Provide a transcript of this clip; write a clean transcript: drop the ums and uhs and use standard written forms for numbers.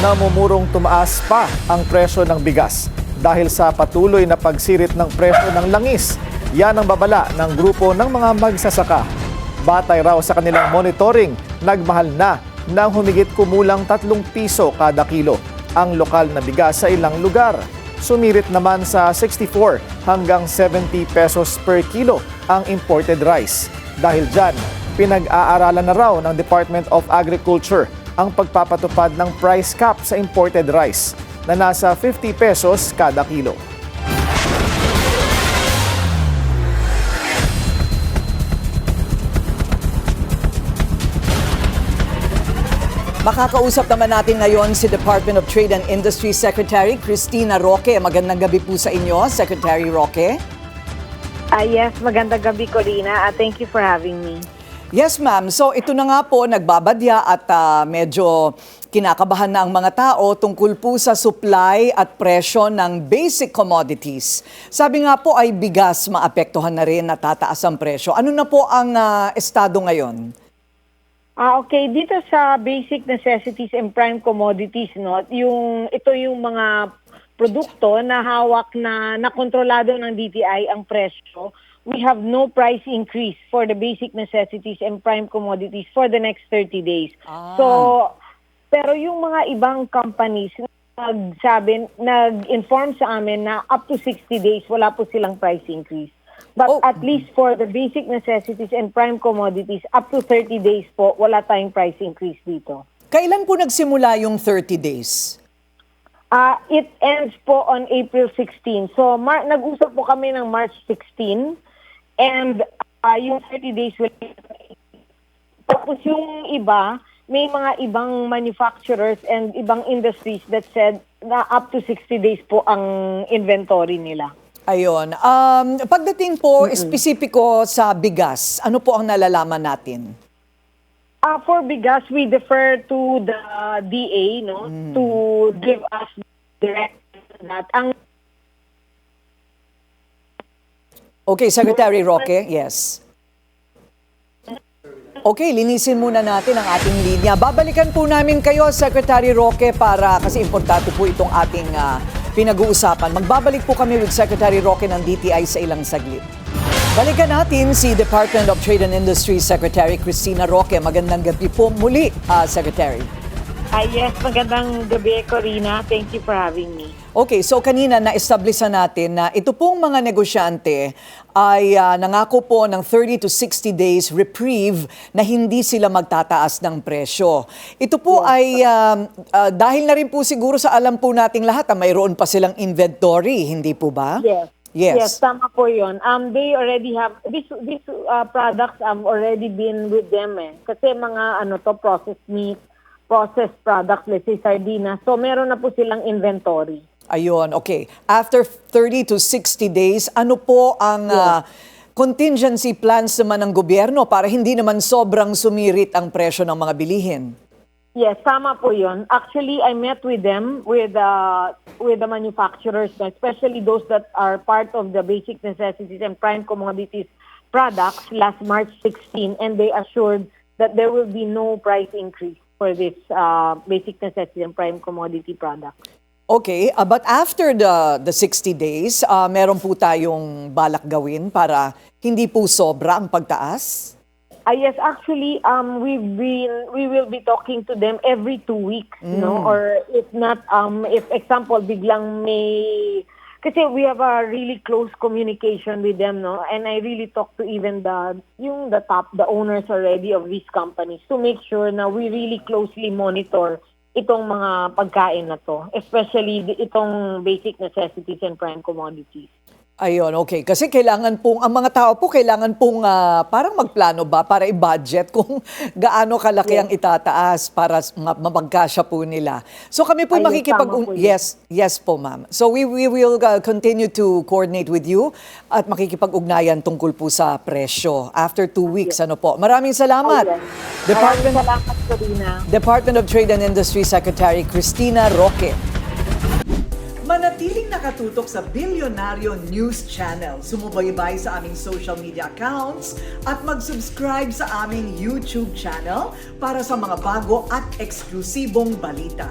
namumurong tumaas pa ang presyo ng bigas dahil sa patuloy na pagsirit ng presyo ng langis. Yan ang babala ng grupo ng mga magsasaka. Batay raw sa kanilang monitoring, nagmahal na ng humigit kumulang 3 piso kada kilo ang lokal na bigas sa ilang lugar. Sumirit naman sa 64 hanggang 70 pesos per kilo ang imported rice. Dahil dyan, pinag-aaralan na raw ng Department of Agriculture ang pagpapatupad ng price cap sa imported rice na nasa 50 pesos kada kilo. Makakausap naman natin ngayon si Department of Trade and Industry Secretary Cristina Roque. Magandang gabi po sa inyo, Secretary Roque. Yes, magandang gabi, Corina. Thank you for having me. Yes, ma'am. So ito na nga po, nagbabadya at medyo kinakabahan na ang mga tao tungkol po sa supply at presyo ng basic commodities. Sabi nga po ay bigas maapektuhan na rin, natataas ang presyo. Ano na po ang estado ngayon? Okay, dito sa basic necessities and prime commodities, no, ito yung mga produkto na hawak na kontrolado ng DTI ang presyo. We have no price increase for the basic necessities and prime commodities for the next 30 days. So, pero yung mga ibang companies nag-inform sa amin na up to 60 days wala po silang price increase. But at least for the basic necessities and prime commodities, up to 30 days po, wala tayong price increase dito. Kailan po nagsimula yung 30 days? It ends po on April 16. So, nag-usap po kami ng March 16 and yung 30 days will be. Tapos yung iba, may mga ibang manufacturers and ibang industries that said na up to 60 days po ang inventory nila. Ayun. Pagdating po espesipiko sa bigas, ano po ang nalalaman natin? For bigas, we defer to the DA, no, to give us direct that. Okay, Secretary Roque, yes. Okay, linisin muna natin ang ating linya. Babalikan po namin kayo, Secretary Roque, kasi importante po itong ating pinag-uusapan. Magbabalik po kami with Secretary Roque ng DTI sa ilang saglit. Balikan natin si Department of Trade and Industry Secretary Cristina Roque. Magandang gabi po muli, Secretary. Yes, magandang gabi, Corina. Thank you for having me. Okay, so kanina na-establish natin na ito pong mga negosyante ay nangako po ng 30 to 60 days reprieve na hindi sila magtataas ng presyo. Ito po ay dahil na rin po siguro sa alam po nating lahat na mayroon pa silang inventory, hindi po ba? Yes, tama po yun. They already have, these products have already been with them kasi mga processed meat, processed products, let's say sardinas. So meron na po silang inventory. Ayun, okay. After 30 to 60 days, ano po ang contingency plans naman ng gobyerno para hindi naman sobrang sumirit ang presyo ng mga bilihin? Yes, tama po yun. Actually, I met with them, with the manufacturers, especially those that are part of the basic necessities and prime commodities products last March 16, and they assured that there will be no price increase for this basic necessity and prime commodity products. Okay, but after the 60 days, meron po tayong balak gawin para hindi po sobra ang pagtaas? Yes, actually, we will be talking to them every 2 weeks, no? Or if not, if example, biglang may, kasi we have a really close communication with them, no? And I really talk to even the owners already of these companies to make sure na we really closely monitor itong mga pagkain na to, especially itong basic necessities and prime commodities. Ayun, okay. Kasi kailangan pong, ang mga tao po kailangan pong parang magplano ba para i-budget kung gaano kalaki ang itataas para mapagkasya po nila. So kami po yes po ma'am. So we will continue to coordinate with you at makikipag-ugnayan tungkol po sa presyo after 2 weeks. Ano po. Maraming salamat. Maraming salamat, Corina. Department of Trade and Industry Secretary Cristina Roque. Manatiling nakatutok sa Bilyonaryo News Channel. Sumubaybay sa aming social media accounts at mag-subscribe sa aming YouTube channel para sa mga bago at eksklusibong balita.